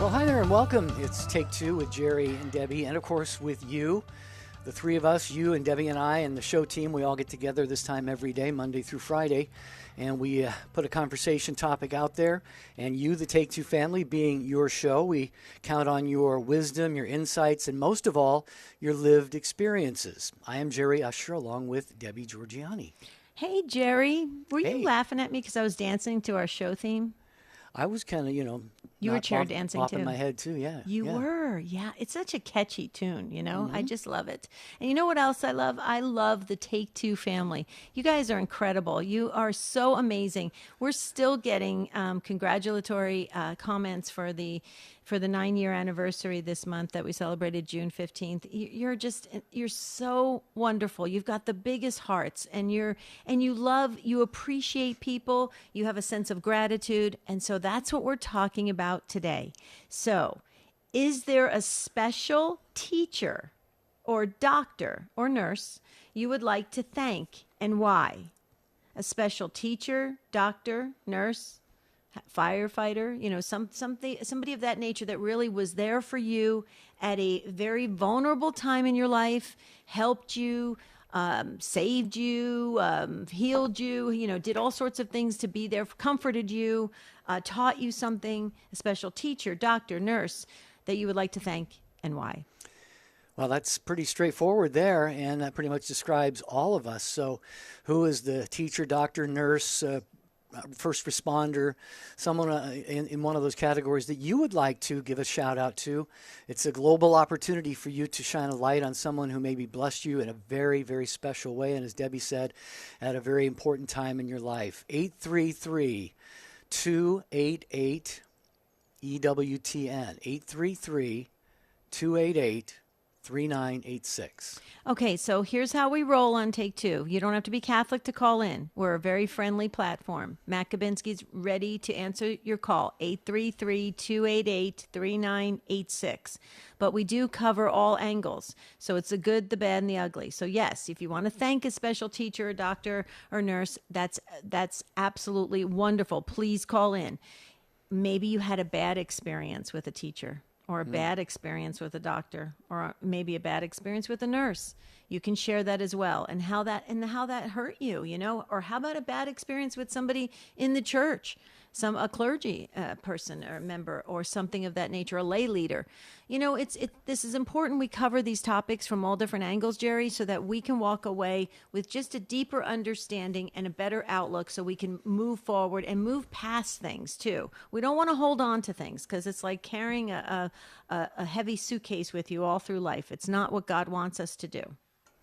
Well, hi there and welcome. It's Take Two with Jerry and Debbie, and of course with you. The three of us, you and Debbie and I and the show team, we all get together this time every day, Monday through Friday, and we put a conversation topic out there. And you, the Take Two family, being your show, we count on your wisdom, your insights, and most of all, your lived experiences. I am Jerry Usher along with Debbie Georgiani. Hey, Jerry. Were Hey. you laughing at me because I was dancing to our show theme? I was kind of, You were chair dancing bopping too. my head too, yeah. You were, yeah. It's such a catchy tune, I just love it. And you know what else I love? I love the Take Two family. You guys are incredible. You are so amazing. We're still getting congratulatory comments for the 9-year anniversary this month that we celebrated June 15th. You're so wonderful. You've got the biggest hearts, and you appreciate people. You have a sense of gratitude. And so that's what we're talking about today. So, is there a special teacher or doctor or nurse you would like to thank, and why? A special teacher, doctor, nurse, firefighter, somebody of that nature that really was there for you at a very vulnerable time in your life, helped you, saved you, healed you, did all sorts of things to be there, comforted you, taught you something, a special teacher, doctor, nurse that you would like to thank, and why? Well, that's pretty straightforward there, and that pretty much describes all of us. So who is the teacher, doctor, nurse, first responder, someone in one of those categories that you would like to give a shout out to? It's a global opportunity for you to shine a light on someone who maybe blessed you in a very, very special way, and as Debbie said, at a very important time in your life. 833-288 EWTN, 833-288-3986. Okay, so here's how we roll on Take Two. You don't have to be Catholic to call in. We're a very friendly platform. Matt Kabinski's ready to answer your call, 833-288-3986. But we do cover all angles. So it's the good, the bad, and the ugly. So yes, if you want to thank a special teacher, a doctor, or nurse, that's absolutely wonderful. Please call in. Maybe you had a bad experience with a teacher, or a bad experience with a doctor, or maybe a bad experience with a nurse. You can share that as well, and how that hurt you, or how about a bad experience with somebody in the church, a clergy person or member, or something of that nature, a lay leader. This is important. We cover these topics from all different angles, Jerry, so that we can walk away with just a deeper understanding and a better outlook, so we can move forward and move past things too. We don't want to hold on to things, because it's like carrying a heavy suitcase with you all through life. It's not what God wants us to do.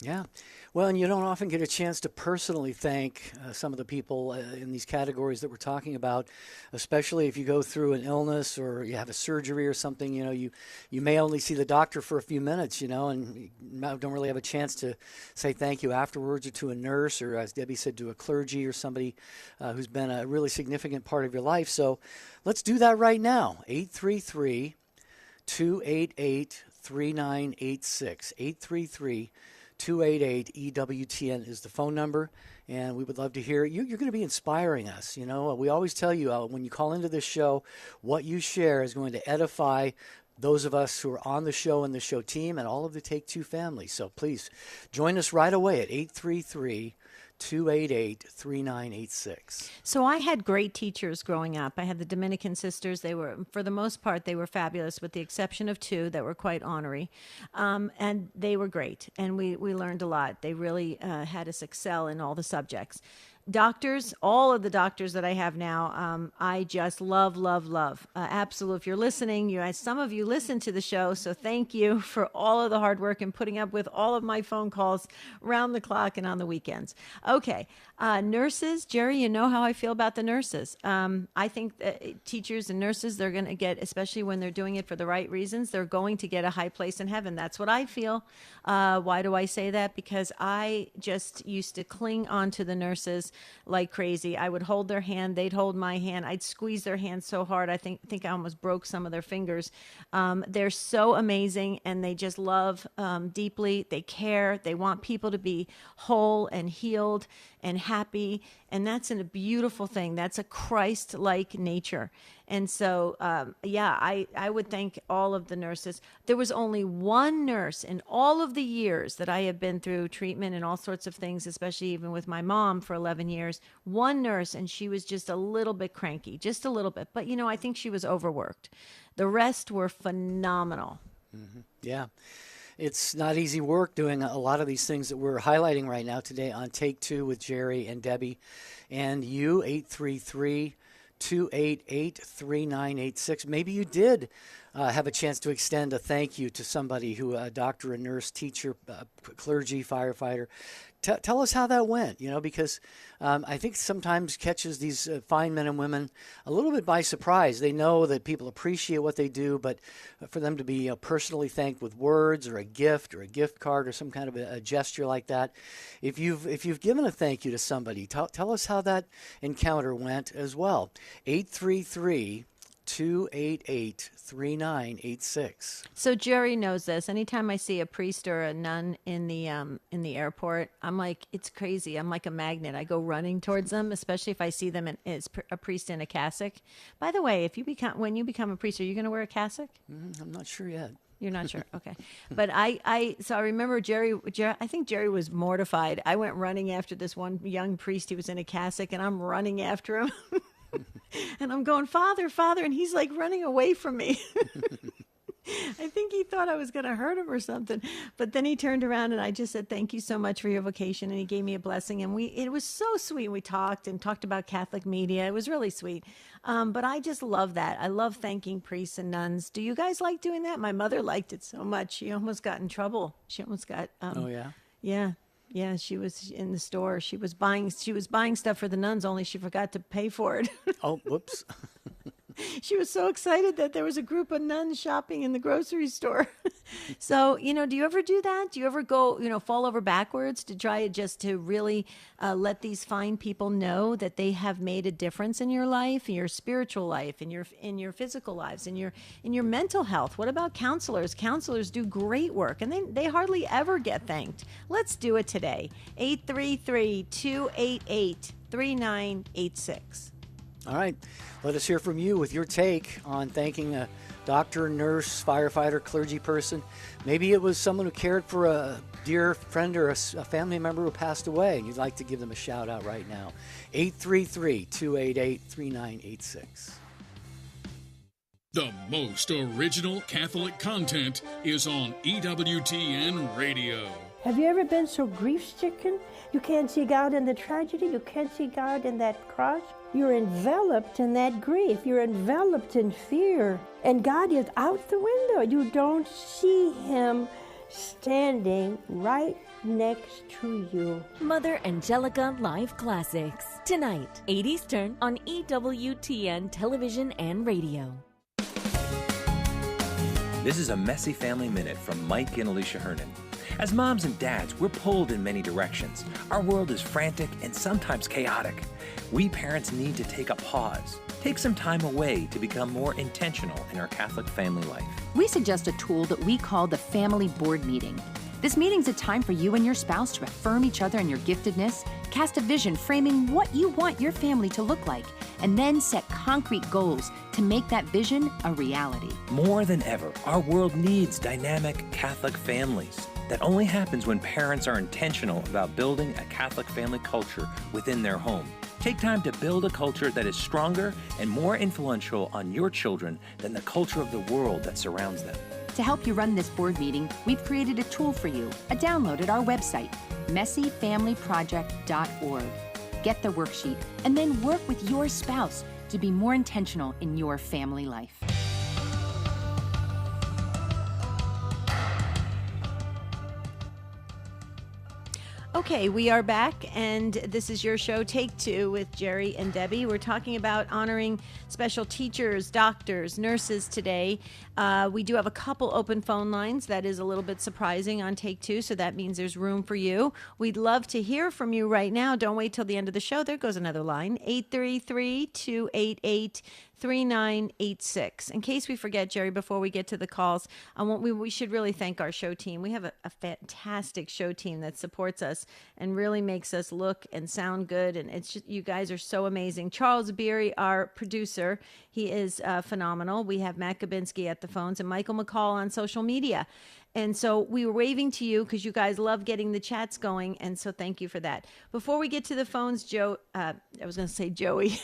Yeah. Well, and you don't often get a chance to personally thank some of the people in these categories that we're talking about, especially if you go through an illness or you have a surgery or something. You may only see the doctor for a few minutes, and you don't really have a chance to say thank you afterwards, or to a nurse, or as Debbie said, to a clergy or somebody who's been a really significant part of your life. So let's do that right now. 833-288-3986. 833-288-EWTN is the phone number, and we would love to hear it. You're going to be inspiring us. We always tell you when you call into this show, what you share is going to edify those of us who are on the show and the show team and all of the Take Two family. So please join us right away at 833-288-3986. So I had great teachers growing up. I had the Dominican sisters. They were, for the most part, they were fabulous, with the exception of two that were quite ornery. And they were great. And we learned a lot. They really had us excel in all the subjects. Doctors, all of the doctors that I have now, I just love. Absolutely. If you're listening, some of you listen to the show, so thank you for all of the hard work and putting up with all of my phone calls round the clock and on the weekends. Okay. Nurses, Jerry, you know how I feel about the nurses. I think that teachers and nurses, they're going to get, especially when they're doing it for the right reasons, they're going to get a high place in heaven. That's what I feel. Why do I say that? Because I just used to cling on to the nurses like crazy. I would hold their hand. They'd hold my hand. I'd squeeze their hand so hard. I think I almost broke some of their fingers. They're so amazing, and they just love deeply. They care. They want people to be whole and healed and happy. And that's a beautiful thing. That's a Christ-like nature. And so, I would thank all of the nurses. There was only one nurse in all of the years that I have been through treatment and all sorts of things, especially even with my mom for 11 years. One nurse, and she was just a little bit cranky, just a little bit. But, I think she was overworked. The rest were phenomenal. Yeah. It's not easy work doing a lot of these things that we're highlighting right now today on Take Two with Jerry and Debbie. And you, 833-288-3986. Maybe you did have a chance to extend a thank you to somebody who, a doctor, a nurse, teacher, clergy, firefighter. Tell us how that went, because I think sometimes catches these fine men and women a little bit by surprise. They know that people appreciate what they do, but for them to be personally thanked with words or a gift card or some kind of a gesture like that, if you've given a thank you to somebody, tell us how that encounter went as well. 833-288-3986. So Jerry knows this. Anytime I see a priest or a nun in the airport, I'm like, it's crazy. I'm like a magnet. I go running towards them, especially if I see them as a priest in a cassock. By the way, when you become a priest, are you going to wear a cassock? I'm not sure yet. You're not sure. Okay. But I remember Jerry, I think Jerry was mortified. I went running after this one young priest. He was in a cassock, and I'm running after him. And I'm going, Father, Father, and he's like running away from me. I think he thought I was going to hurt him or something. But then he turned around and I just said, thank you so much for your vocation. And he gave me a blessing. And it was so sweet. We talked about Catholic media. It was really sweet. But I just love that. I love thanking priests and nuns. Do you guys like doing that? My mother liked it so much. She almost got in trouble. She almost got... oh, yeah? Yeah. Yeah, she was in the store. She was buying stuff for the nuns, only she forgot to pay for it. Oh, whoops. She was so excited that there was a group of nuns shopping in the grocery store. So, do you ever do that? Do you ever go, fall over backwards to try just to really let these fine people know that they have made a difference in your life, in your spiritual life, in your physical lives, in your mental health? What about counselors? Counselors do great work, and they hardly ever get thanked. Let's do it today. 833-288-3986. All right. Let us hear from you with your take on thanking a doctor, nurse, firefighter, clergy person. Maybe it was someone who cared for a dear friend or a family member who passed away, and you'd like to give them a shout out right now. 833-288-3986. The most original Catholic content is on EWTN Radio. Have you ever been so grief-stricken? You can't see God in the tragedy. You can't see God in that cross. You're enveloped in that grief. You're enveloped in fear. And God is out the window. You don't see Him standing right next to you. Mother Angelica Live Classics. Tonight, 8 Eastern on EWTN Television and Radio. This is a Messy Family Minute from Mike and Alicia Hernan. As moms and dads, we're pulled in many directions. Our world is frantic and sometimes chaotic. We parents need to take a pause, take some time away to become more intentional in our Catholic family life. We suggest a tool that we call the Family Board Meeting. This meeting's a time for you and your spouse to affirm each other in your giftedness, cast a vision framing what you want your family to look like, and then set concrete goals to make that vision a reality. More than ever, our world needs dynamic Catholic families. That only happens when parents are intentional about building a Catholic family culture within their home. Take time to build a culture that is stronger and more influential on your children than the culture of the world that surrounds them. To help you run this board meeting, we've created a tool for you, a download at our website, messyfamilyproject.org. Get the worksheet and then work with your spouse to be more intentional in your family life. Okay, we are back, and this is your show, Take Two, with Jerry and Debbie. We're talking about honoring special teachers, doctors, nurses today. We do have a couple open phone lines. That is a little bit surprising on Take Two, so that means there's room for you. We'd love to hear from you right now. Don't wait till the end of the show. There goes another line, 833-288-3986. 3986. In case we forget, Jerry, before we get to the calls, we should really thank our show team. We have a fantastic show team that supports us and really makes us look and sound good. And it's just, you guys are so amazing. Charles Beery, our producer, he is phenomenal. We have Matt Gabinski at the phones and Michael McCall on social media. And so we were waving to you because you guys love getting the chats going. And so thank you for that. Before we get to the phones, I was going to say Joey,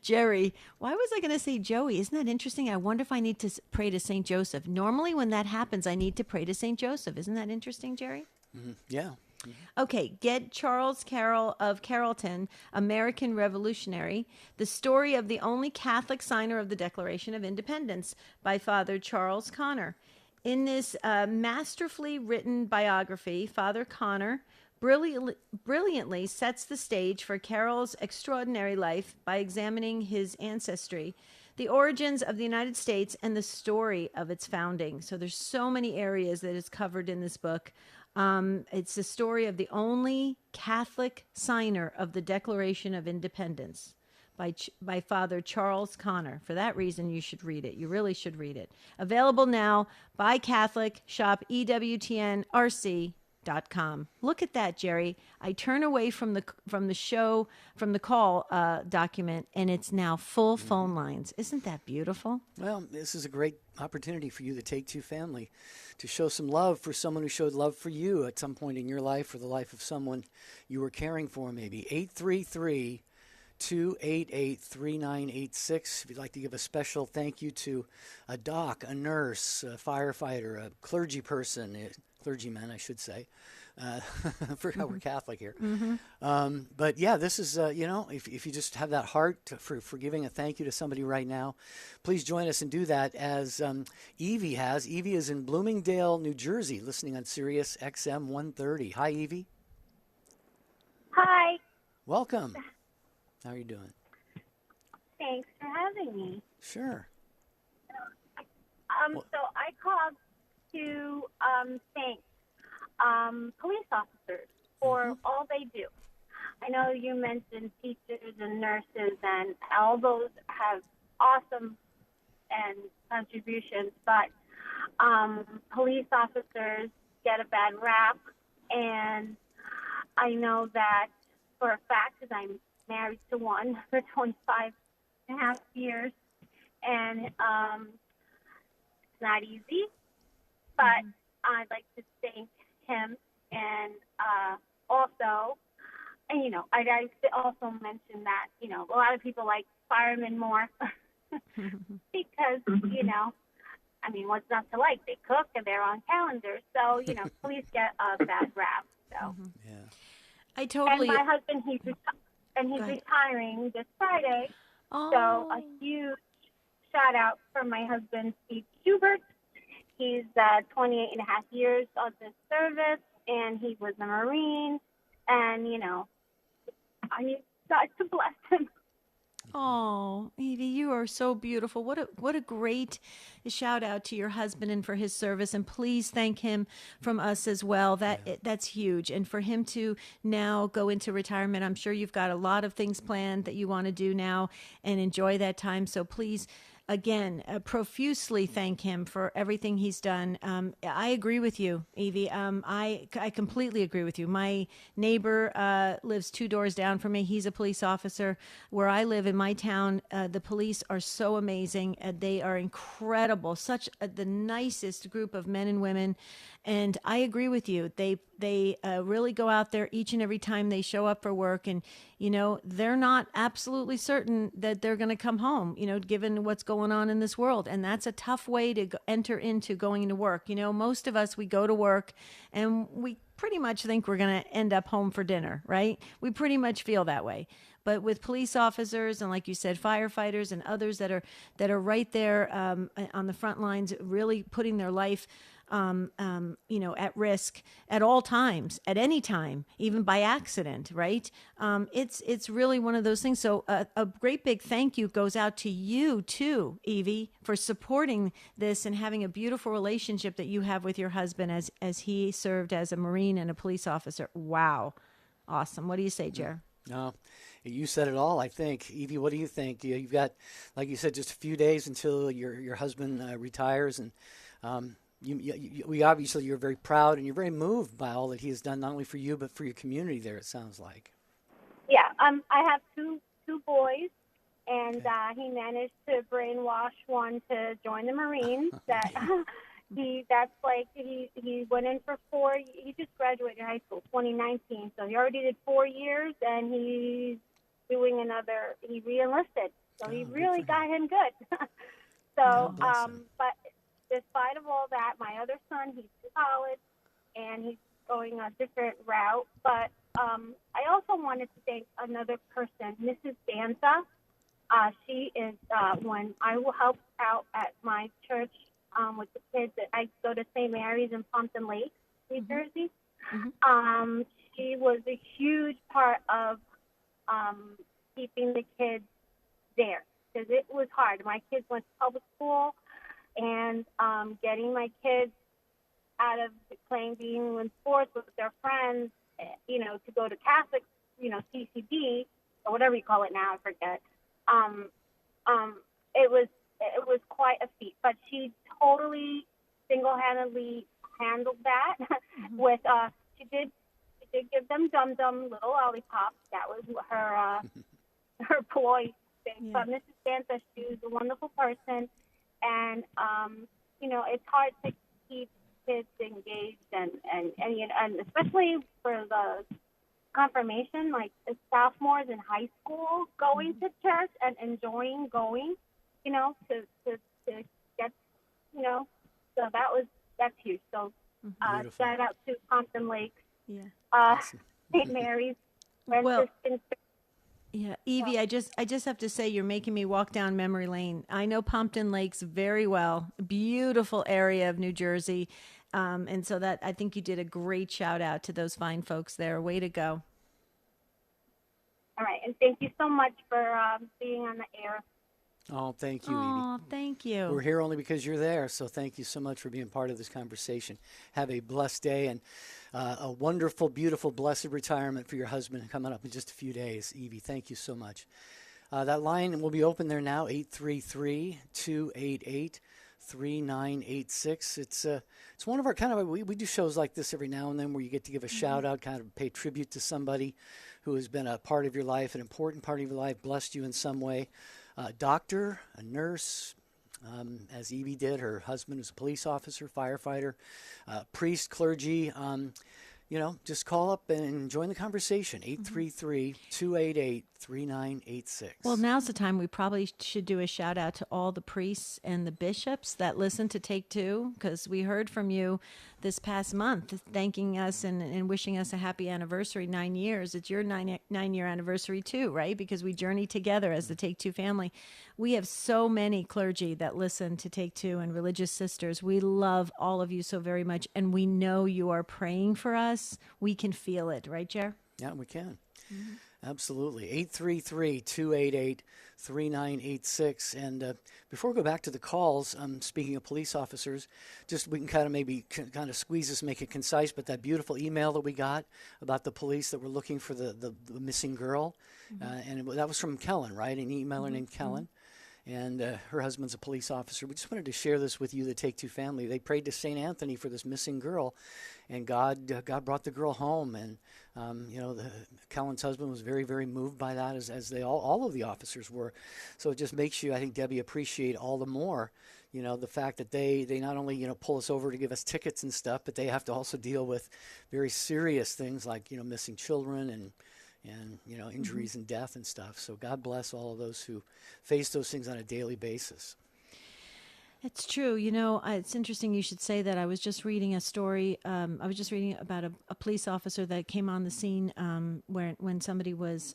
Jerry. Why was I going to say Joey? Isn't that interesting? I wonder if I need to pray to St. Joseph. Normally when that happens, I need to pray to St. Joseph. Isn't that interesting, Jerry? Mm-hmm. Yeah. Okay, get Charles Carroll of Carrollton, American Revolutionary, the story of the only Catholic signer of the Declaration of Independence by Father Charles Connor. In this masterfully written biography, Father Connor brilliantly sets the stage for Carroll's extraordinary life by examining his ancestry, the origins of the United States, and the story of its founding. So there's so many areas that is covered in this book. It's the story of the only Catholic signer of the Declaration of Independence by Father Charles Connor. For that reason, you should read it. You really should read it. Available now. Buy Catholic. Shop EWTNRC.com. Look at that, Jerry. I turn away from the call document, and it's now full phone lines. Isn't that beautiful? Well, this is a great opportunity for you, the Take Two family, to show some love for someone who showed love for you at some point in your life or the life of someone you were caring for, maybe. 833-288-3986. If you'd like to give a special thank you to a doc, a nurse, a firefighter, a clergyman, I should say. Forgot we're Catholic here. But yeah, this is, if you just have that heart for giving a thank you to somebody right now, please join us and do that as Evie has. Evie is in Bloomingdale, New Jersey, listening on Sirius XM 130. Hi, Evie. Hi. Welcome. How are you doing? Thanks for having me. Sure. So I called to thank police officers for all they do. I know you mentioned teachers and nurses, and all those have awesome and contributions, but police officers get a bad rap, and I know that for a fact because I'm married to one for 25 and a half years, and it's not easy, but I'd like to thank him, and also, and I'd like to also mention that, a lot of people like firemen more because, what's not to like? They cook and they're on calendars, so, police get a bad rap, so. Yeah. I totally... And my husband, he's retiring this Friday. Oh. So a huge shout out for my husband, Steve Schubert. He's 28 and a half years of this service, and he was a Marine. And, I need God to bless him. Oh, Evie, you are so beautiful. What a great shout out to your husband and for his service. And please thank him from us as well. That's huge. And for him to now go into retirement, I'm sure you've got a lot of things planned that you want to do now and enjoy that time. So please, again, profusely thank him for everything he's done. I agree with you, Evie. I completely agree with you. My neighbor lives 2 doors down from me. He's a police officer. Where I live in my town, the police are so amazing. They are incredible. Such the nicest group of men and women. And I agree with you. They really go out there each and every time they show up for work, and they're not absolutely certain that they're going to come home. Given what's going on in this world, and that's a tough way to enter into going to work. Most of us, we go to work, and we pretty much think we're going to end up home for dinner, right? We pretty much feel that way. But with police officers and, like you said, firefighters and others that are right there on the front lines, really putting their life at risk at all times, at any time, even by accident, right? It's really one of those things. So a great big thank you goes out to you too, Evie, for supporting this and having a beautiful relationship that you have with your husband as he served as a Marine and a police officer. Wow. Awesome. What do you say, Jer? No, you said it all, I think. Evie, what do you think? You've got, like you said, just a few days until your husband retires, and we obviously you're very proud and you're very moved by all that he has done, not only for you but for your community there. It sounds like. Yeah, I have two boys, and Okay. he managed to brainwash one to join the Marines. That that's like he went in for four. He just graduated high school 2019, so he already did 4 years, and he's doing another. He re-enlisted, so he Good really for him. got him good. So, God bless him. but despite of all that, my other son, he's in college, and he's going a different route. But I also wanted to thank another person, Mrs. Danza. She is when I will help out at my church with the kids. I go to St. Mary's in Pompton Lake, New Jersey. She was a huge part of keeping the kids there because it was hard. My kids went to public school, and getting my kids out of being in sports with their friends, to go to Catholic, CCD or whatever you call it now, I forget. It was quite a feat, but she totally single-handedly handled that. With she did give them dum-dum little lollipops. That was her ploy thing. Yeah. But Mrs. Santa, she was a wonderful person, and it's hard to keep kids engaged and especially for the confirmation, like as sophomores in high school, going to church and enjoying going, to get, so that's huge. So Beautiful. shout out to Compton Lake, Yeah. St. Mary's, Well, Franciscan. yeah, Evie, I just have to say you're making me walk down memory lane. I know Pompton Lakes very well. Beautiful area of New Jersey. And so that I think you did a great shout out to those fine folks there. Way to go. All right, and thank you so much for being on the air. Oh, thank you, Evie. Oh, thank you. We're here only because you're there, so thank you so much for being part of this conversation. Have a blessed day and a wonderful, beautiful, blessed retirement for your husband coming up in just a few days. Evie, thank you so much. That line will be open there now, 833-288-3986. It's one of our we do shows like this every now and then where you get to give a shout out, kind of pay tribute to somebody who has been a part of your life, an important part of your life, blessed you in some way. A doctor, a nurse, as Evie did. Her husband was a police officer, firefighter, priest, clergy. Just call up and join the conversation. 833-288-3986. Well, now's the time we probably should do a shout out to all the priests and the bishops that listen to Take Two, because we heard from you this past month thanking us and wishing us a happy anniversary, 9 years. It's your 9-year anniversary too, right? Because we journey together as the Take Two family. We have so many clergy that listen to Take Two and religious sisters. We love all of you so very much, and we know you are praying for us. We can feel it, right, Jer? Yeah, we can. Absolutely. 833-288-3986. And before we go back to the calls, speaking of police officers, just we can kind of squeeze this, make it concise, but that beautiful email that we got about the police that were looking for the missing girl, that was from Kellen, right? An emailer named Kellen. And her husband's a police officer. We just wanted to share this with you, the Take Two family. They prayed to St. Anthony for this missing girl, and God brought the girl home. And Kellen's husband was very, very moved by that, as they all of the officers were. So it just makes you, I think, Debbie, appreciate all the more, the fact that they not only pull us over to give us tickets and stuff, but they have to also deal with very serious things like missing children and injuries and death and stuff. So God bless all of those who face those things on a daily basis. It's true. It's interesting you should say that. I was just reading a story. I was just reading about a police officer that came on the scene when somebody was.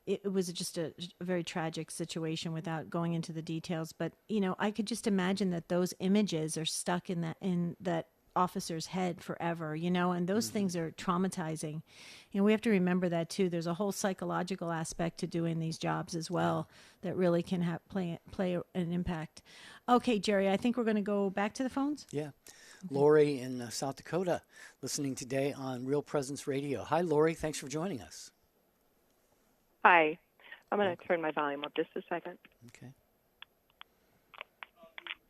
It was just a very tragic situation without going into the details. But I could just imagine that those images are stuck in that officer's head forever, and those things are traumatizing. We have to remember that too. There's a whole psychological aspect to doing these jobs as well that really can play an impact. Okay, Jerry, I think we're going to go back to the phones. Yeah. Lori in South Dakota, listening today on Real Presence Radio. Hi, Lori. Thanks for joining us. Hi. I'm going to turn my volume up just a second. Okay.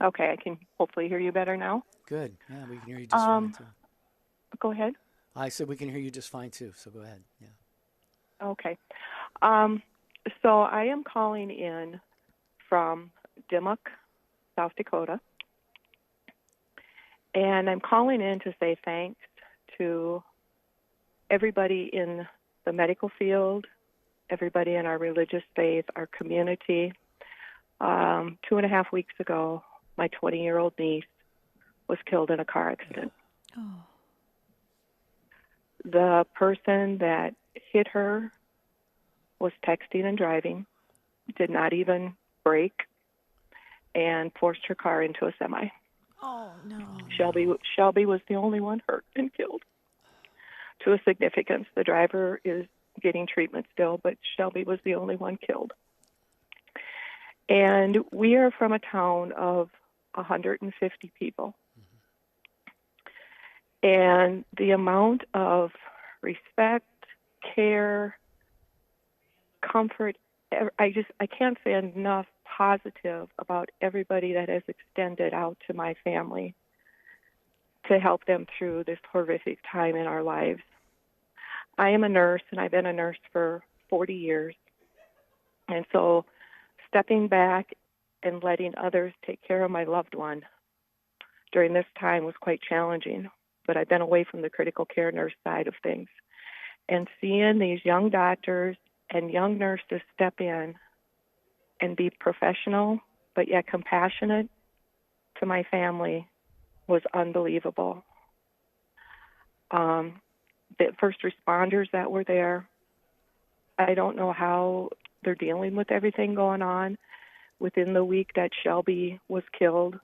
Okay, I can hopefully hear you better now. Good. Yeah, we can hear you just fine, too. Go ahead. I said we can hear you just fine, too, so go ahead. Yeah. Okay. So I am calling in from Dimmock, South Dakota. And I'm calling in to say thanks to everybody in the medical field, everybody in our religious faith, our community. 2.5 weeks ago, my 20-year-old niece was killed in a car accident. Oh. The person that hit her was texting and driving, did not even brake, and forced her car into a semi. Oh, no. Shelby was the only one hurt and killed. To a significance, the driver is getting treatment still, but Shelby was the only one killed. And we are from a town of 150 people. And the amount of respect, care, comfort, I can't say enough positive about everybody that has extended out to my family to help them through this horrific time in our lives. I am a nurse, and I've been a nurse for 40 years. And so stepping back and letting others take care of my loved one during this time was quite challenging. But I've been away from the critical care nurse side of things. And seeing these young doctors and young nurses step in and be professional, but yet compassionate to my family was unbelievable. The first responders that were there, I don't know how they're dealing with everything going on. Within the week that Shelby was killed,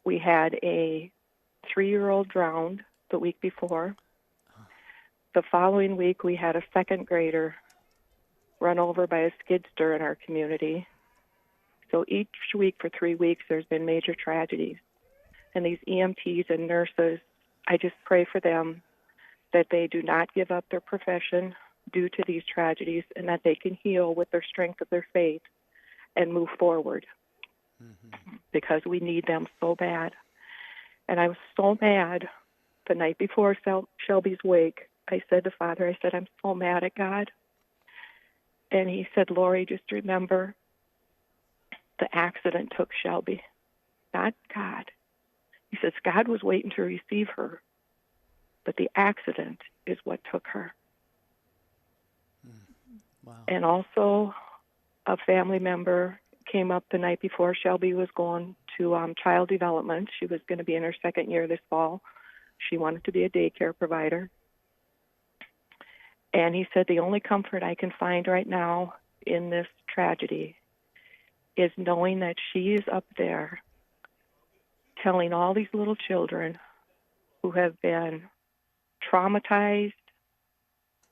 we had a 3-year-old drowned the week before. The following week, we had a second grader run over by a skid steer in our community. So each week for 3 weeks, there's been major tragedies. And these EMTs and nurses, I just pray for them that they do not give up their profession due to these tragedies, and that they can heal with their strength of their faith and move forward. Because we need them so bad. And I was so mad the night before Shelby's wake. I said to Father, I'm so mad at God. And he said, Lori, just remember, the accident took Shelby, not God. He says, God was waiting to receive her, but the accident is what took her. Wow. And also, a family member came up the night before Shelby was going to child development. She was going to be in her second year this fall. She wanted to be a daycare provider. And he said, the only comfort I can find right now in this tragedy is knowing that she is up there telling all these little children who have been traumatized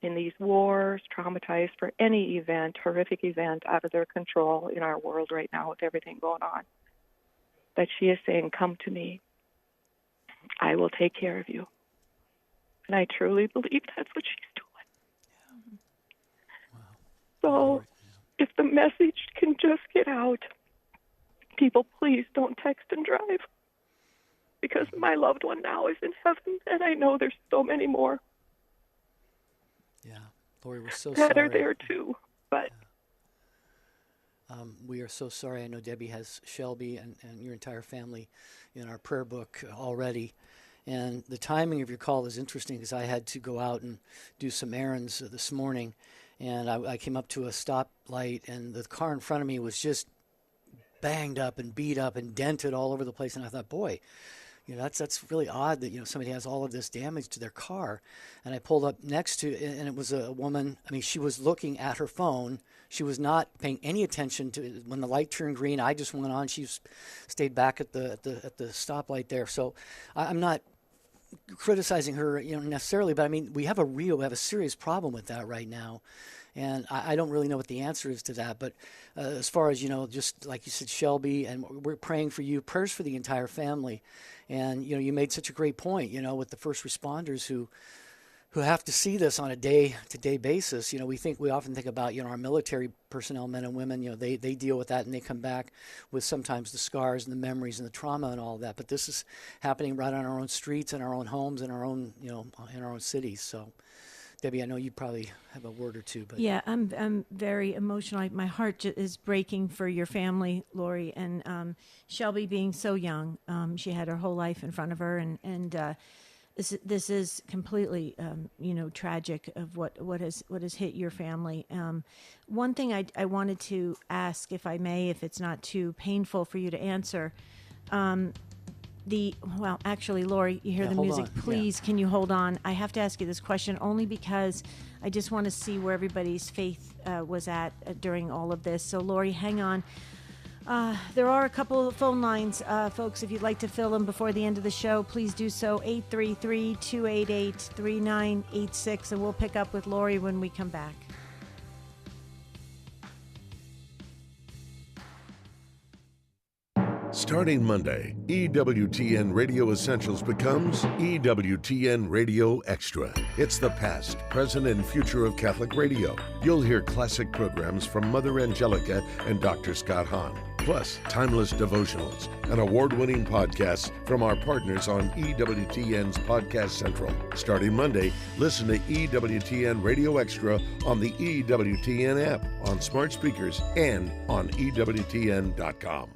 in these wars, traumatized for any event, horrific event out of their control in our world right now with everything going on, that she is saying, come to me. I will take care of you. And I truly believe that's what she's doing. So if the message can just get out, people, please don't text and drive. Because my loved one now is in heaven, and I know there's so many more. Yeah, Lori, we're so that sorry. are there too. But we are so sorry. I know Debbie has Shelby and your entire family in our prayer book already. And the timing of your call is interesting because I had to go out and do some errands this morning. And I came up to a stoplight, and the car in front of me was just banged up and beat up and dented all over the place. And I thought, boy, that's really odd that, somebody has all of this damage to their car. And I pulled up next to, and it was a woman. I mean, she was looking at her phone. She was not paying any attention to when the light turned green. I just went on. She stayed back at the stoplight there. So I'm not criticizing her, necessarily, but I mean, we have a serious problem with that right now. And I don't really know what the answer is to that. But as far as, just like you said, Shelby, and we're praying for you, prayers for the entire family. And, you made such a great point, with the first responders who have to see this on a day-to-day basis. We often think about, our military personnel, men and women, they deal with that and they come back with sometimes the scars and the memories and the trauma and all of that. But this is happening right on our own streets, in our own homes, in our own, in our own cities. So, Debbie, I know you probably have a word or two, but yeah, I'm very emotional. My heart is breaking for your family, Lori, and Shelby being so young. She had her whole life in front of her, and this is completely tragic of what has hit your family. One thing I wanted to ask, if I may, if it's not too painful for you to answer. Actually, Lori, you hear the hold music. on. Please, Can you hold on? I have to ask you this question only because I just want to see where everybody's faith was at during all of this. So, Lori, hang on. There are a couple of phone lines, folks. If you'd like to fill them before the end of the show, please do so. 833-288-3986, and we'll pick up with Lori when we come back. Starting Monday, EWTN Radio Essentials becomes EWTN Radio Extra. It's the past, present, and future of Catholic radio. You'll hear classic programs from Mother Angelica and Dr. Scott Hahn, plus timeless devotionals and award-winning podcasts from our partners on EWTN's Podcast Central. Starting Monday, listen to EWTN Radio Extra on the EWTN app, on smart speakers, and on EWTN.com.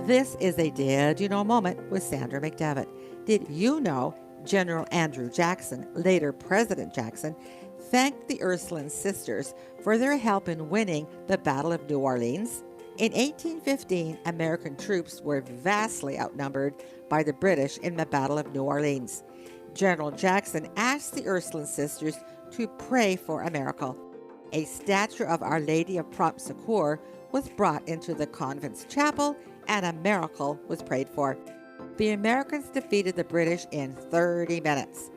This is a Did You Know moment with Sandra McDevitt. Did you know General Andrew Jackson, later President Jackson, thanked the Ursuline sisters for their help in winning the Battle of New Orleans? In 1815, American troops were vastly outnumbered by the British in the Battle of New Orleans. General Jackson asked the Ursuline sisters to pray for a miracle. A statue of Our Lady of Prompt Succor was brought into the convent's chapel, and a miracle was prayed for. The Americans defeated the British in 30 minutes.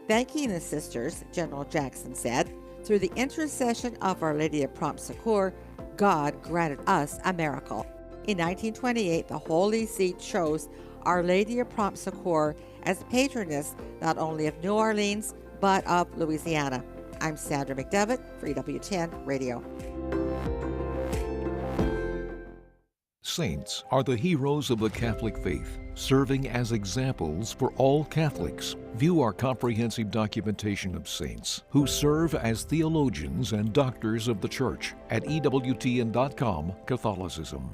Thanking the sisters, General Jackson said, through the intercession of Our Lady of Prompt Succor, God granted us a miracle. In 1928, the Holy See chose Our Lady of Prompt Succor as patroness not only of New Orleans, but of Louisiana. I'm Sandra McDevitt for EWTN Radio. Saints are the heroes of the Catholic faith, serving as examples for all Catholics. View our comprehensive documentation of saints who serve as theologians and doctors of the Church at EWTN.com Catholicism.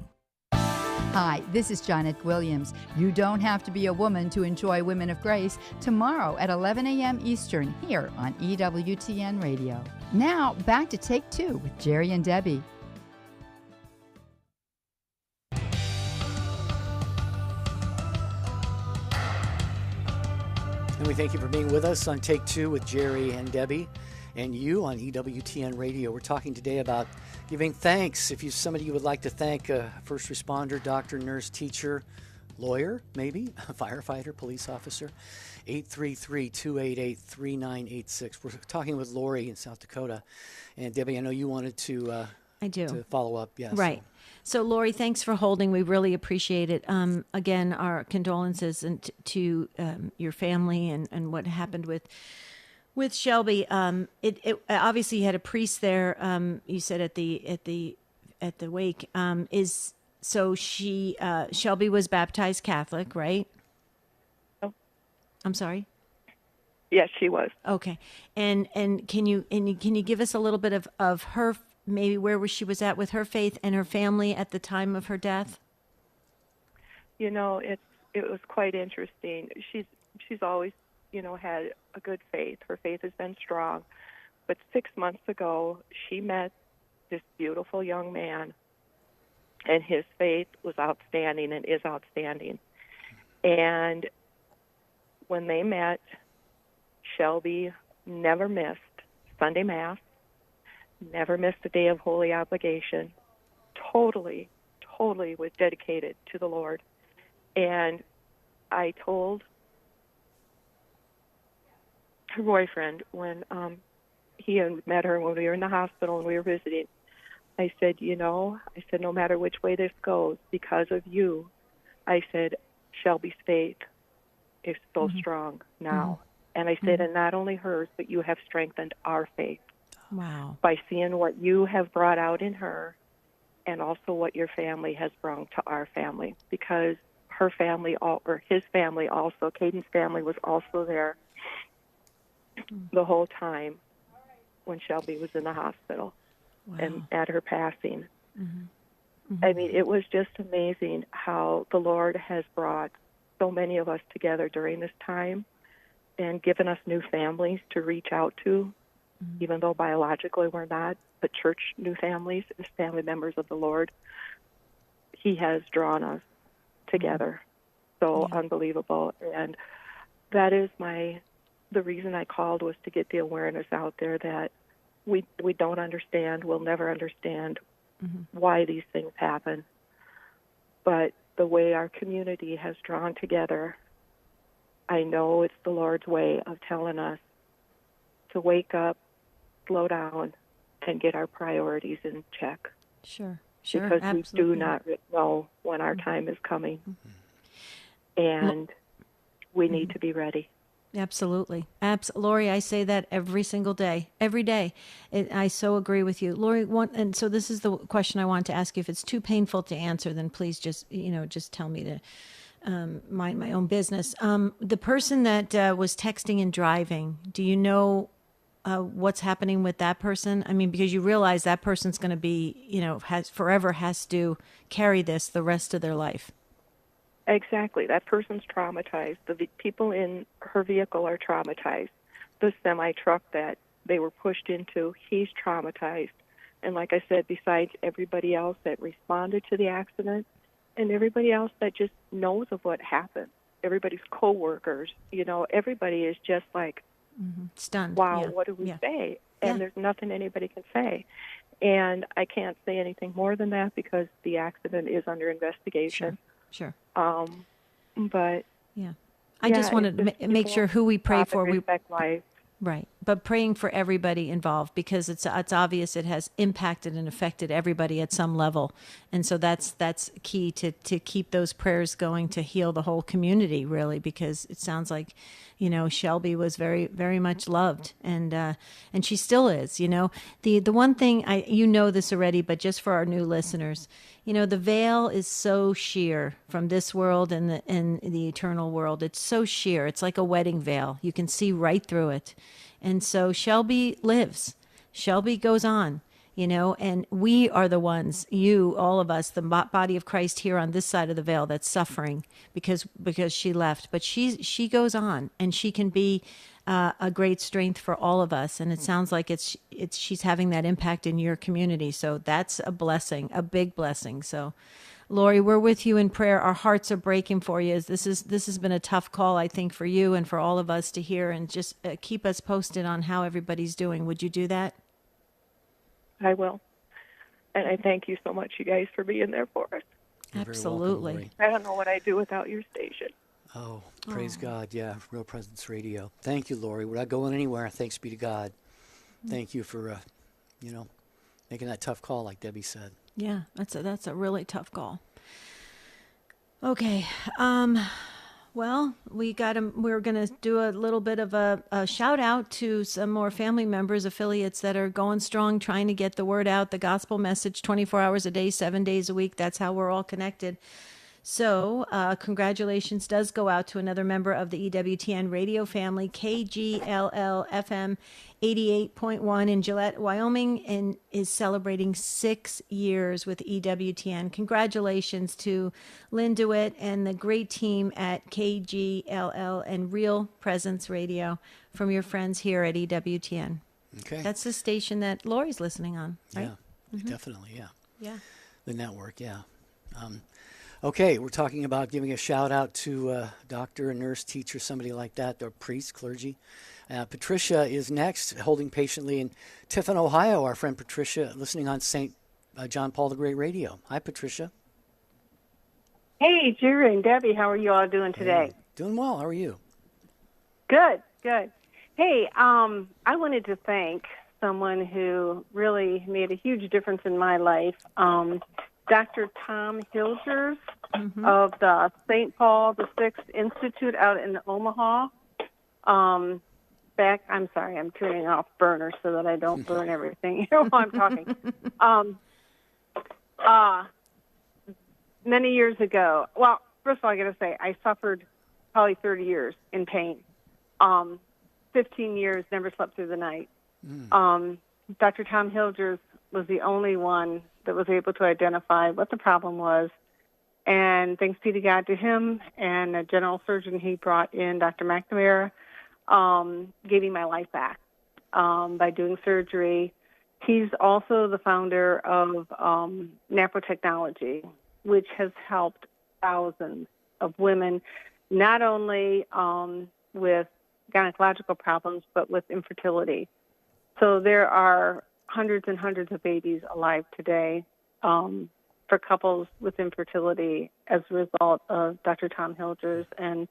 Hi, this is Janet Williams. You don't have to be a woman to enjoy Women of Grace tomorrow at 11 a.m. Eastern here on EWTN Radio. Now, back to Take Two with Jerry and Debbie. And we thank you for being with us on Take Two with Jerry and Debbie, and you on EWTN Radio. We're talking today about giving thanks. If somebody you would like to thank, a first responder, doctor, nurse, teacher, lawyer, maybe, a firefighter, police officer, 833-288-3986. We're talking with Lori in South Dakota. And Debbie, I know you wanted to to follow up. Yes. Right. So, Lori, thanks for holding. We really appreciate it. Again, our condolences to your family and what happened with Shelby. It obviously you had a priest there. You said at the wake. Shelby was baptized Catholic, right? Oh. I'm sorry. Yes, she was. Okay. And can you give us a little bit of her, maybe where she was at with her faith and her family at the time of her death? You know, it was quite interesting. She's always, had a good faith. Her faith has been strong. But 6 months ago, she met this beautiful young man, and his faith was outstanding and is outstanding. And when they met, Shelby never missed Sunday Mass, never missed a day of holy obligation, totally was dedicated to the Lord. And I told her boyfriend when he had met her when we were in the hospital and we were visiting. I said, no matter which way this goes, because of you, I said, Shelby's faith is so strong now. And I said, and not only hers, but you have strengthened our faith. Wow. By seeing what you have brought out in her and also what your family has brought to our family. Because her family, or his family also, Caden's family was also there the whole time when Shelby was in the hospital. Wow. And at her passing. I mean, it was just amazing how the Lord has brought so many of us together during this time and given us new families to reach out to, even though biologically we're not, but church new families as family members of the Lord. He has drawn us together. So unbelievable. And that is the reason I called, was to get the awareness out there that we don't understand, we'll never understand why these things happen. But the way our community has drawn together, I know it's the Lord's way of telling us to wake up, slow down, and get our priorities in check. Sure, because absolutely. we do not know when our time is coming. And we need to be ready. Absolutely. Lori, I say that every single day, every day. I so agree with you. Lori, and so this is the question I want to ask you. If it's too painful to answer, then please just tell me to mind my own business. The person that was texting and driving, do you know what's happening with that person? I mean, because you realize that person's going to be, has to carry this the rest of their life. Exactly. That person's traumatized. The people in her vehicle are traumatized. The semi-truck that they were pushed into, he's traumatized. And like I said, besides everybody else that responded to the accident and everybody else that just knows of what happened, everybody's co-workers, everybody is just like, stunned. Wow, Yeah. what do we Yeah. say? And there's nothing anybody can say. And I can't say anything more than that because the accident is under investigation. Sure. But I just wanted to make sure who we pray for. We respect life. Right. But praying for everybody involved, because it's obvious it has impacted and affected everybody at some level. And so that's key to keep those prayers going to heal the whole community, really, because it sounds like, Shelby was very, very much loved, and she still is. The one thing this already, but just for our new listeners, the veil is so sheer from this world and the eternal world. It's so sheer. It's like a wedding veil. You can see right through it. And so Shelby lives. Shelby goes on, and we are the ones, all of us, the body of Christ here on this side of the veil, that's suffering because she left. But she goes on, and she can be a great strength for all of us. And it sounds like she's having that impact in your community. So that's a blessing, a big blessing. So Lori, we're with you in prayer. Our hearts are breaking for you. This has been a tough call, I think, for you and for all of us to hear, and just keep us posted on how everybody's doing. Would you do that? I will. And I thank you so much, you guys, for being there for us. You're Absolutely. very welcome, I don't know what I'd do without your station. Oh, praise God. Yeah, Real Presence Radio. Thank you, Lori. We're not going anywhere. Thanks be to God. Thank you for, making that tough call, like Debbie said. Yeah, that's a really tough call. Okay. Well, we're going to do a little bit of a shout out to some more family members, affiliates that are going strong, trying to get the word out, the gospel message 24 hours a day, 7 days a week. That's how we're all connected. So congratulations does go out to another member of the EWTN radio family, KGLL FM 88.1 in Gillette, Wyoming, and is celebrating 6 years with EWTN. Congratulations to Lynn DeWitt and the great team at KGLL and Real Presence Radio from your friends here at EWTN. Okay. That's the station that Lori's listening on, right? Yeah, definitely, yeah. Yeah. The network, yeah. Okay, we're talking about giving a shout out to a doctor, a nurse, teacher, somebody like that, or priest, clergy. Patricia is next, holding patiently in Tiffin, Ohio. Our friend Patricia, listening on St. John Paul the Great Radio. Hi, Patricia. Hey, Jerry and Debbie, how are you all doing today? Hey, doing well. How are you? Good, good. Hey, I wanted to thank someone who really made a huge difference in my life. Dr. Tom Hilgers of the St. Paul VI Institute out in Omaha. I'm sorry, I'm turning off burners so that I don't burn everything while I'm talking. Many years ago, well, first of all, I got to say, I suffered probably 30 years in pain. 15 years, never slept through the night. Dr. Tom Hilgers was the only one that was able to identify what the problem was. And thanks be to God, to him and a general surgeon he brought in, Dr. McNamara, gave me my life back by doing surgery. He's also the founder of NAPRO Technology, which has helped thousands of women, not only with gynecological problems, but with infertility. So there are hundreds and hundreds of babies alive today for couples with infertility as a result of Dr. Tom Hilgers. And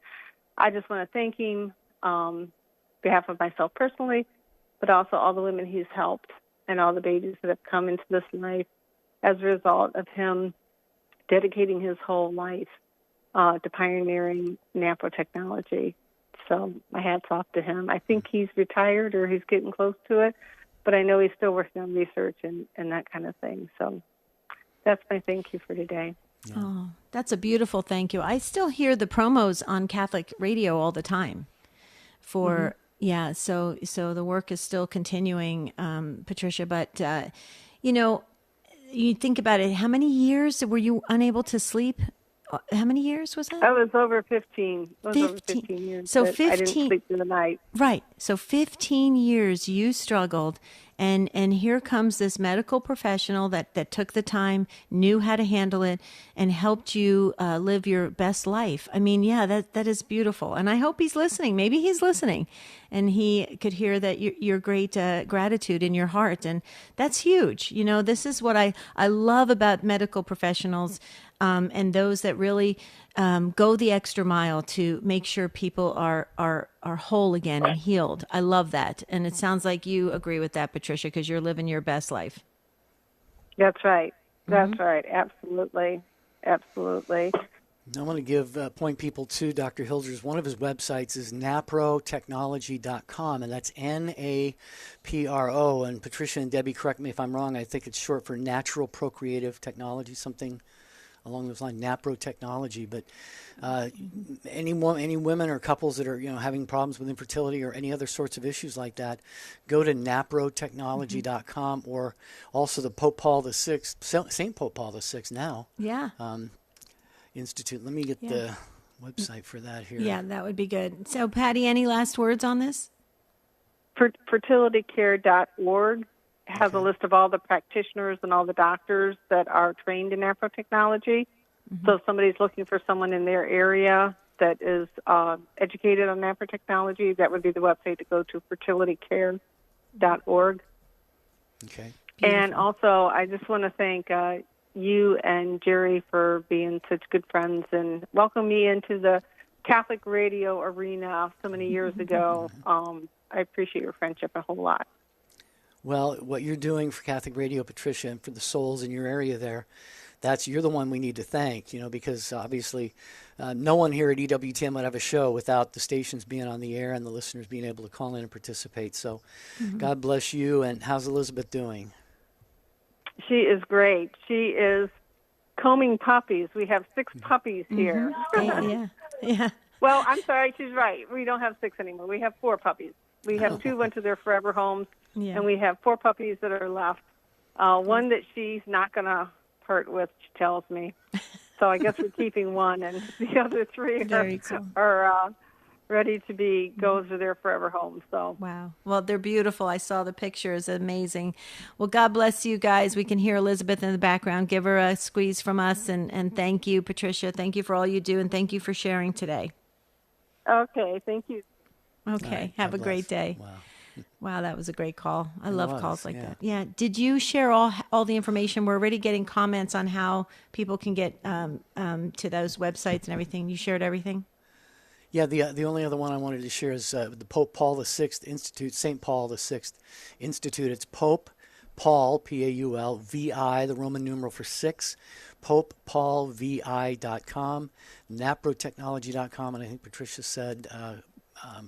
I just want to thank him on behalf of myself personally, but also all the women he's helped and all the babies that have come into this life as a result of him dedicating his whole life to pioneering NAPRO technology. So my hat's off to him. I think he's retired or he's getting close to it, but I know he's still working on research and that kind of thing. So that's my thank you for today. Yeah. Oh, that's a beautiful thank you. I still hear the promos on Catholic radio all the time for, yeah, so the work is still continuing, Patricia, but, you think about it, how many years were you unable to sleep? How many years was that? I was over 15. Over 15 years. So 15. I didn't sleep through the night. Right. So 15 years you struggled, and here comes this medical professional that took the time, knew how to handle it, and helped you live your best life. I mean, yeah, that is beautiful. And I hope he's listening. Maybe he's listening, and he could hear that your great gratitude in your heart. And that's huge. You know, this is what I love about medical professionals. And those that really go the extra mile to make sure people are whole again and healed. I love that. And it sounds like you agree with that, Patricia, because you're living your best life. That's right. That's right. Absolutely. Absolutely. I want to point people to Dr. Hilgers. One of his websites is naprotechnology.com, and that's NAPRO. And Patricia and Debbie, correct me if I'm wrong, I think it's short for Natural Procreative Technology, something along those lines, NAPRO technology. But any women or couples that are having problems with infertility or any other sorts of issues like that, go to naprotechnology.com, or also the Pope Paul VI, St. Pope Paul VI now. Yeah. Institute. Let me get the website for that here. Yeah, that would be good. So, Patty, any last words on this? Fertilitycare.org has a list of all the practitioners and all the doctors that are trained in NAPRO technology. So if somebody's looking for someone in their area that is educated on NAPRO technology, that would be the website to go to, fertilitycare.org. Okay. Beautiful. And also, I just want to thank you and Jerry for being such good friends and welcome me into the Catholic radio arena so many years ago. I appreciate your friendship a whole lot. Well, what you're doing for Catholic Radio, Patricia, and for the souls in your area there, you're the one we need to thank, because obviously no one here at EWTN would have a show without the stations being on the air and the listeners being able to call in and participate. So God bless you. And how's Elizabeth doing? She is great. She is combing puppies. We have 6 puppies here. Yeah. Well, I'm sorry, she's right. We don't have 6 anymore. We have 4 puppies. We have 2 went to their forever homes, and we have 4 puppies that are left. One that she's not going to part with, she tells me. So I guess we're keeping one, and the other 3 are ready to go to their forever homes. So wow. Well, they're beautiful. I saw the pictures. Amazing. Well, God bless you guys. We can hear Elizabeth in the background. Give her a squeeze from us, and thank you, Patricia. Thank you for all you do, and thank you for sharing today. Okay. Thank you. Okay. Right, have a great day. Wow, that was a great call. I love calls like that. Yeah. Did you share all the information? We're already getting comments on how people can get to those websites and everything. You shared everything? Yeah, the only other one I wanted to share is the Pope Paul VI Institute, St. Paul VI Institute. It's Pope Paul, Paul, VI, the Roman numeral for 6, popepaulvi.com, naprotechnology.com, and I think Patricia said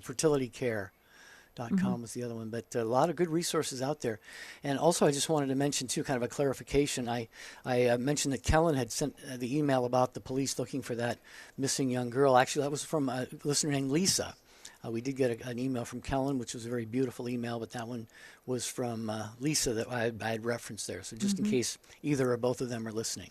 fertilitycare.com was the other one, but a lot of good resources out there. And also I just wanted to mention too, kind of a clarification. I mentioned that Kellen had sent the email about the police looking for that missing young girl. Actually, that was from a listener named Lisa. We did get an email from Kellen, which was a very beautiful email, but that one was from Lisa that I had referenced there. So just in case either or both of them are listening.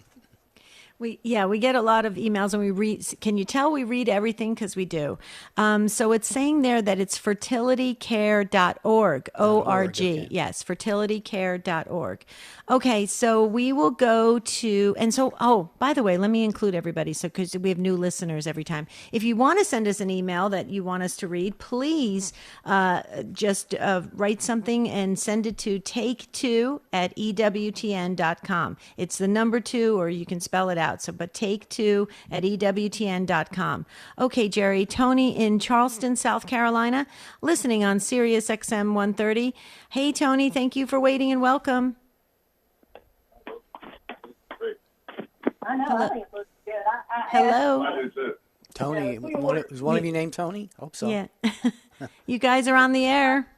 We get a lot of emails, and we read. Can you tell we read everything? Because we do. So it's saying there that it's fertilitycare.org, O-R-G. Okay. Yes, fertilitycare.org. Okay, so we will go to, and so, by the way, let me include everybody, so because we have new listeners every time. If you want to send us an email that you want us to read, please just write something and send it to take2@ewtn.com. It's the number 2, or you can spell it out. So, but take2@ewtn.com. Okay, Jerry, Tony in Charleston, South Carolina, listening on Sirius XM 130. Hey, Tony, thank you for waiting and welcome. Hello. Hello. Tony, is one of you named Tony? Hope so. Yeah. You guys are on the air.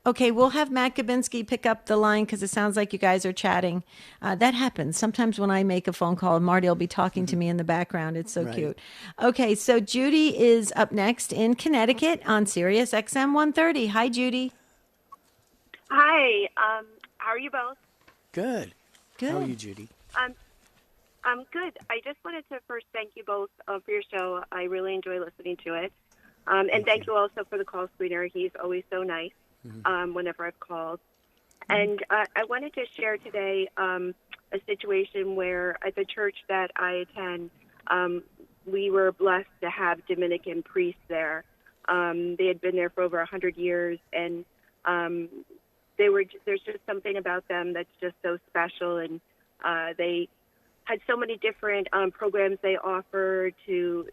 Okay, we'll have Matt Gabinski pick up the line because it sounds like you guys are chatting. That happens. Sometimes when I make a phone call, Marty will be talking to me in the background. It's so cute. Okay, so Judy is up next in Connecticut on Sirius XM 130. Hi, Judy. Hi. How are you both? Good. Good. How are you, Judy? I'm good. I just wanted to first thank you both for your show. I really enjoy listening to it. And thank you also for the call screener. He's always so nice. Whenever I've called. And I wanted to share today a situation where at the church that I attend, we were blessed to have Dominican priests there. They had been there for over 100 years, and there's just something about them that's just so special. And they had so many different programs they offer to,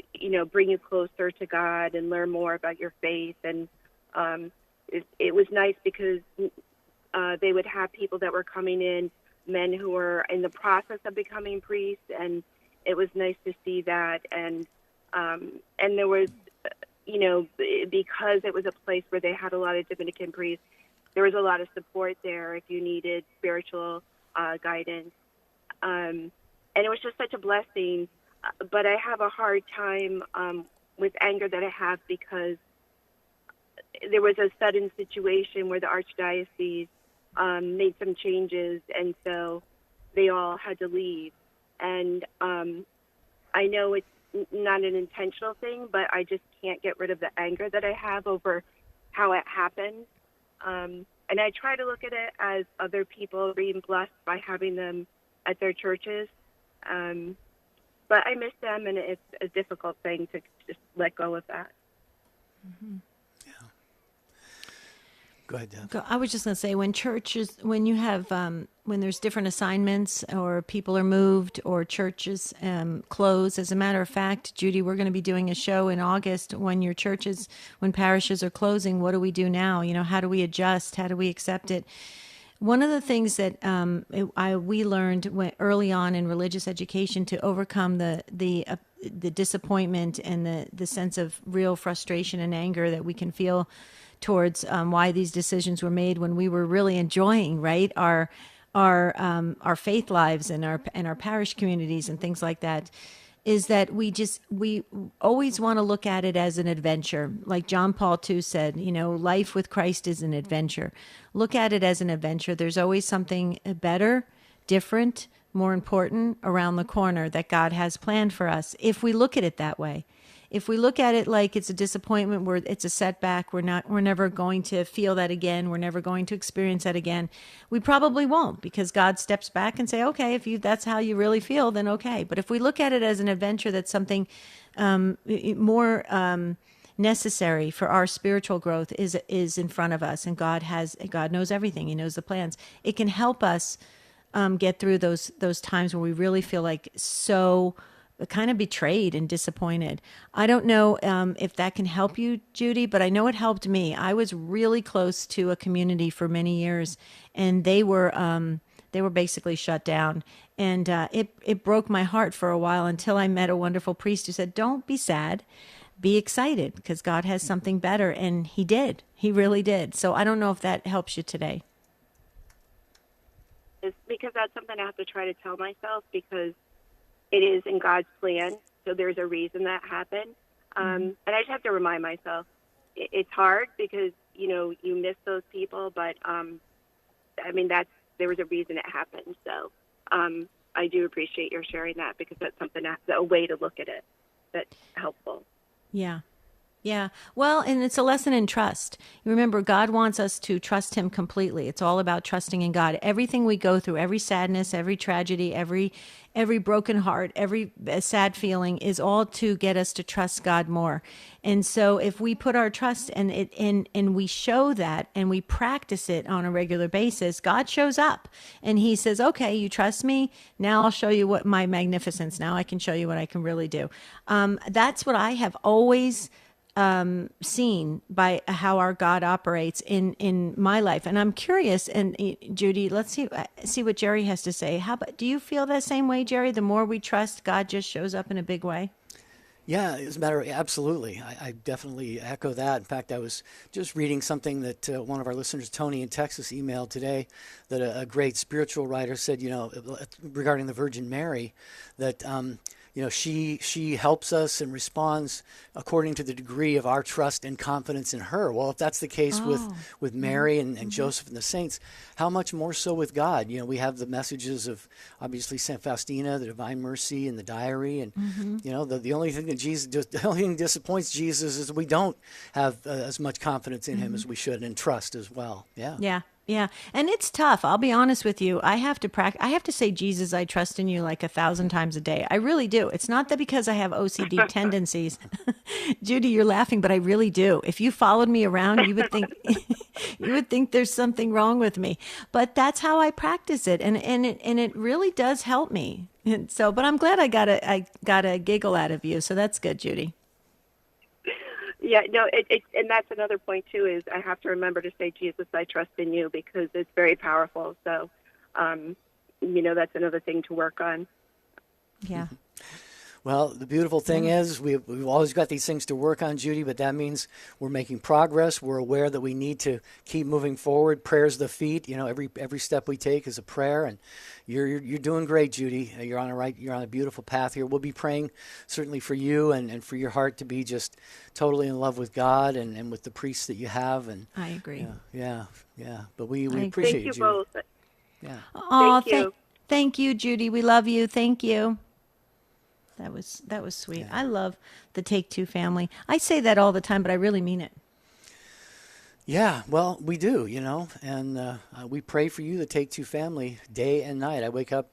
bring you closer to God and learn more about your faith. And it was nice because they would have people that were coming in, men who were in the process of becoming priests, and it was nice to see that. And there was, because it was a place where they had a lot of Dominican priests, there was a lot of support there if you needed spiritual guidance. And it was just such a blessing. But I have a hard time with anger that I have because there was a sudden situation where the archdiocese made some changes, and so they all had to leave. And I know it's not an intentional thing, but I just can't get rid of the anger that I have over how it happened. And I try to look at it as other people being blessed by having them at their churches. But I miss them, and it's a difficult thing to just let go of that. Go ahead, Deb. I was just going to say, when you have, when there's different assignments or people are moved or churches close, as a matter of fact, Judy, we're going to be doing a show in August when when parishes are closing. What do we do now? How do we adjust? How do we accept it? One of the things that we learned early on in religious education to overcome the disappointment and the sense of real frustration and anger that we can feel towards why these decisions were made when we were really enjoying, right, our faith lives and our parish communities and things like that, is that we always want to look at it as an adventure. Like John Paul II said, life with Christ is an adventure. Look at it as an adventure. There's always something better, different, more important around the corner that God has planned for us, if we look at it that way. If we look at it like it's a disappointment, where it's a setback, we're never going to feel that again, we're never going to experience that again, we probably won't, because God steps back and say, okay, if that's how you really feel, then okay. But if we look at it as an adventure, that's something more necessary for our spiritual growth is in front of us, and God knows everything. He knows the plans. It can help us get through those times where we really feel like so kind of betrayed and disappointed. I don't know if that can help you, Judy, but I know it helped me. I was really close to a community for many years, and they were basically shut down. And it broke my heart for a while until I met a wonderful priest who said, "Don't be sad. Be excited because God has something better." And he did. He really did. So I don't know if that helps you today. It's because that's something I have to try to tell myself, because it is in God's plan. So there's a reason that happened. And I just have to remind myself, it's hard because, you miss those people, but there was a reason it happened. So I do appreciate your sharing that, because that's something, a way to look at it that's helpful. Yeah. Yeah. Well, and it's a lesson in trust. You remember, God wants us to trust him completely. It's all about trusting in God. Everything we go through, every sadness, every tragedy, every broken heart, every sad feeling is all to get us to trust God more. And so if we put our trust and we show that and we practice it on a regular basis, God shows up and he says, "Okay, you trust me. Now I'll show you what my magnificence. Now I can show you what I can really do." That's what I have always seen by how our God operates in my life. And I'm curious, and Judy, let's see what Jerry has to say. Do you feel that same way, Jerry? The more we trust, God just shows up in a big way? Yeah, as a matter of, absolutely. I definitely echo that. In fact, I was just reading something that one of our listeners, Tony in Texas, emailed today, that a great spiritual writer said, regarding the Virgin Mary, that she helps us and responds according to the degree of our trust and confidence in her. Well, if that's the case with Mary and Joseph and the saints, how much more so with God? We have the messages of obviously Saint Faustina, the Divine Mercy, and the Diary, and the only thing that disappoints Jesus is we don't have as much confidence in him as we should, and trust as well. Yeah. Yeah. And it's tough. I'll be honest with you. I have to say, "Jesus, I trust in you," like 1,000 times a day. I really do. It's not that because I have OCD tendencies. Judy, you're laughing, but I really do. If you followed me around, you would think there's something wrong with me. But that's how I practice it. And it really does help me. And so, but I'm glad I got a giggle out of you. So that's good, Judy. Yeah, no, and that's another point too, is I have to remember to say, "Jesus, I trust in you," because it's very powerful. So, that's another thing to work on. Yeah. Well, the beautiful thing is we've always got these things to work on, Judy, but that means we're making progress. We're aware that we need to keep moving forward. Prayer's the feet. Every step we take is a prayer, and you're doing great, Judy. You're on a beautiful path here. We'll be praying certainly for you and for your heart to be just totally in love with God and with the priests that you have. And I agree. Yeah. But we appreciate you. Thank you both. Yeah. Oh, thank you. Thank you, Judy. We love you. Thank you. That was sweet. Yeah. I love the Take Two family. I say that all the time, but I really mean it. Yeah, well, we do, and we pray for you, the Take Two family, day and night. I wake up,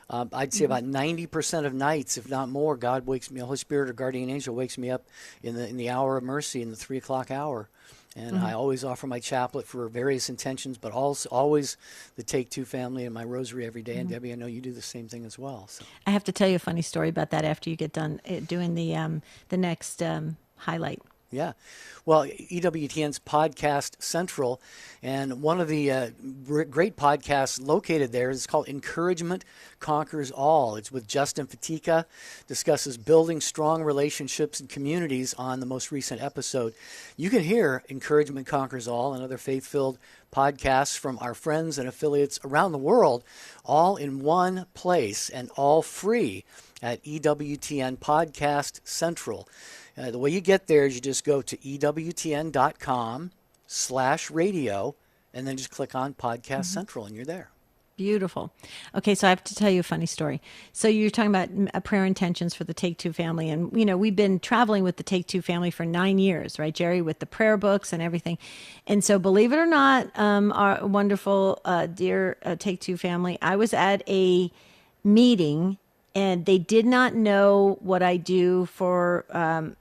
I'd say about 90% of nights, if not more, God wakes me, Holy Spirit or guardian angel wakes me up in the hour of mercy, in the 3 o'clock hour. And I always offer my chaplet for various intentions, but also always the Take Two family and my rosary every day. And Debbie, I know you do the same thing as well. So. I have to tell you a funny story about that after you get done doing the next highlight. Yeah. Well, EWTN's Podcast Central, and one of the great podcasts located there is called Encouragement Conquers All. It's with Justin Fatica, discusses building strong relationships and communities on the most recent episode. You can hear Encouragement Conquers All and other faith-filled podcasts from our friends and affiliates around the world, all in one place and all free at EWTN Podcast Central. The way you get there is you just go to EWTN.com/radio and then just click on Podcast Central and you're there. Beautiful. Okay, so I have to tell you a funny story. So you're talking about prayer intentions for the Take Two family. And, we've been traveling with the Take Two family for 9 years, right, Jerry, with the prayer books and everything. And so believe it or not, our wonderful, dear Take Two family, I was at a meeting and they did not know what I do for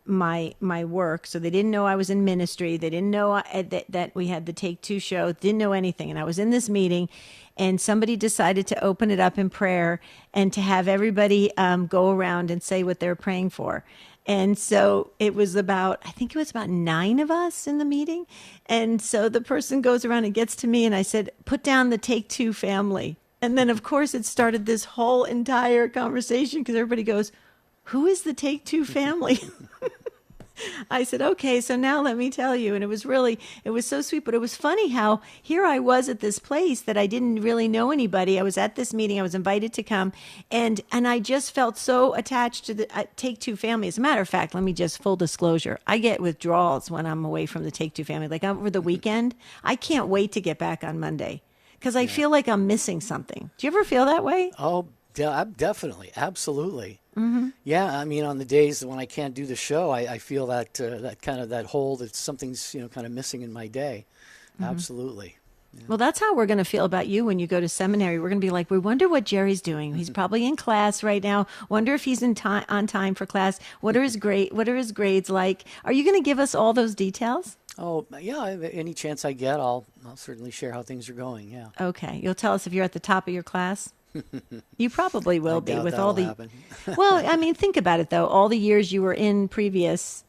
my work. So they didn't know I was in ministry. They didn't know that we had the Take Two show. Didn't know anything. And I was in this meeting, and somebody decided to open it up in prayer and to have everybody go around and say what they're praying for. And so I think it was about 9 of us in the meeting. And so the person goes around and gets to me, and I said, put down the Take Two family. And then, of course, it started this whole entire conversation because everybody goes, who is the Take Two family? I said, okay, so now let me tell you. And it was so sweet. But it was funny how here I was at this place that I didn't really know anybody. I was at this meeting. I was invited to come. And I just felt so attached to the Take Two family. As a matter of fact, let me just full disclosure. I get withdrawals when I'm away from the Take Two family. Like over the weekend, I can't wait to get back on Monday because I feel like I'm missing something. Do you ever feel that way? Oh, definitely. Absolutely. Mm-hmm. Yeah, I mean, on the days when I can't do the show, I feel that kind of that hole that something's kind of missing in my day. Mm-hmm. Absolutely. Yeah. Well, that's how we're going to feel about you when you go to seminary. We're going to be like, we wonder what Jerry's doing. He's probably in class right now. Wonder if he's on time for class. What are his grades like? Are you going to give us all those details? Oh, yeah. Any chance I get, I'll certainly share how things are going. Yeah. Okay. You'll tell us if you're at the top of your class. You probably will be with all the. Well, I mean, think about it though. All the years you were in previous,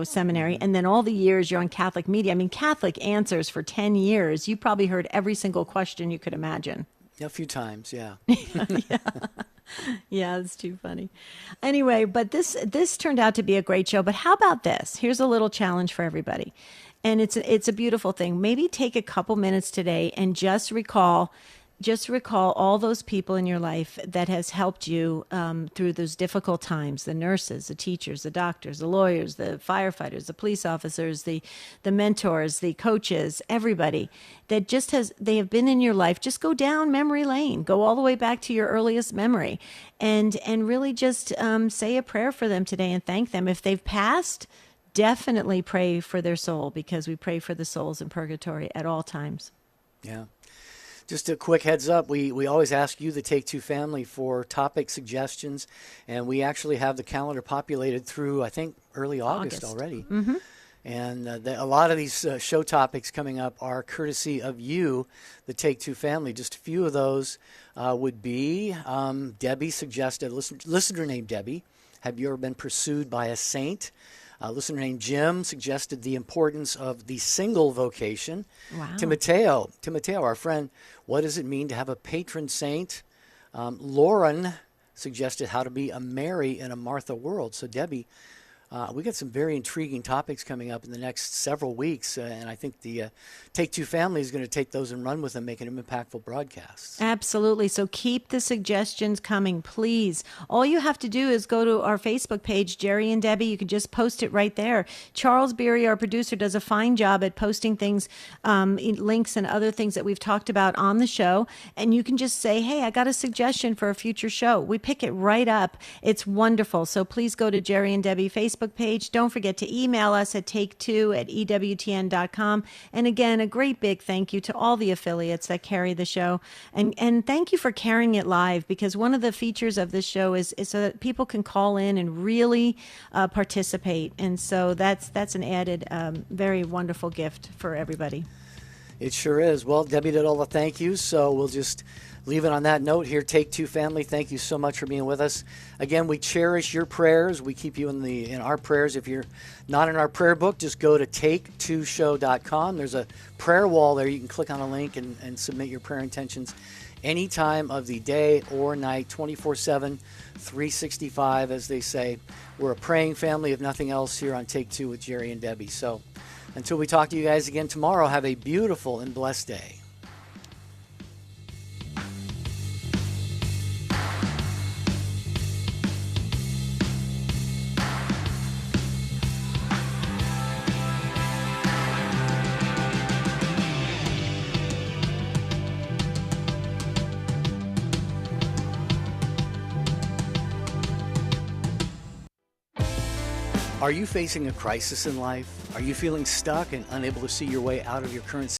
seminary, and then all the years you're on Catholic media. I mean, Catholic Answers for 10 years. You probably heard every single question you could imagine. A few times, yeah. Yeah, it's too funny. Anyway, but this turned out to be a great show. But how about this? Here's a little challenge for everybody, and it's a beautiful thing. Maybe take a couple minutes today and just recall all those people in your life that has helped you through those difficult times, the nurses, the teachers, the doctors, the lawyers, the firefighters, the police officers, the mentors, the coaches, everybody that they have been in your life. Just go down memory lane, go all the way back to your earliest memory and really just say a prayer for them today and thank them. If they've passed, definitely pray for their soul because we pray for the souls in purgatory at all times. Yeah. Just a quick heads up, we always ask you, the Take Two family, for topic suggestions, and we actually have the calendar populated through, I think, early August already. Mm-hmm. And a lot of these show topics coming up are courtesy of you, the Take Two family. Just a few of those would be, Debbie suggested, listener named Debbie, have you ever been pursued by a saint? Listener named Jim suggested the importance of the single vocation. Wow. Timoteo, our friend, what does it mean to have a patron saint? Lauren suggested how to be a Mary in a Martha world. So Debbie, we got some very intriguing topics coming up in the next several weeks, and I think the Take Two family is going to take those and run with them, making them impactful broadcasts. Absolutely. So keep the suggestions coming, please. All you have to do is go to our Facebook page, Jerry and Debbie. You can just post it right there. Charles Beery, our producer, does a fine job at posting things, links and other things that we've talked about on the show. And you can just say, hey, I got a suggestion for a future show. We pick it right up. It's wonderful. So please go to Jerry and Debbie Facebook page. Don't forget to email us at take2@ewtn.com. And again, a great big thank you to all the affiliates that carry the show. And thank you for carrying it live, because one of the features of this show is so that people can call in and really participate. And so that's an added, very wonderful gift for everybody. It sure is. Well, Debbie did all the thank yous, so we'll just leave it on that note here. Take Two family, thank you so much for being with us. Again, we cherish your prayers. We keep you in our prayers. If you're not in our prayer book, just go to take2show.com. There's a prayer wall there. You can click on a link and submit your prayer intentions any time of the day or night, 24/7, 365, as they say. We're a praying family, if nothing else, here on Take Two with Jerry and Debbie. So until we talk to you guys again tomorrow, have a beautiful and blessed day. Are you facing a crisis in life? Are you feeling stuck and unable to see your way out of your current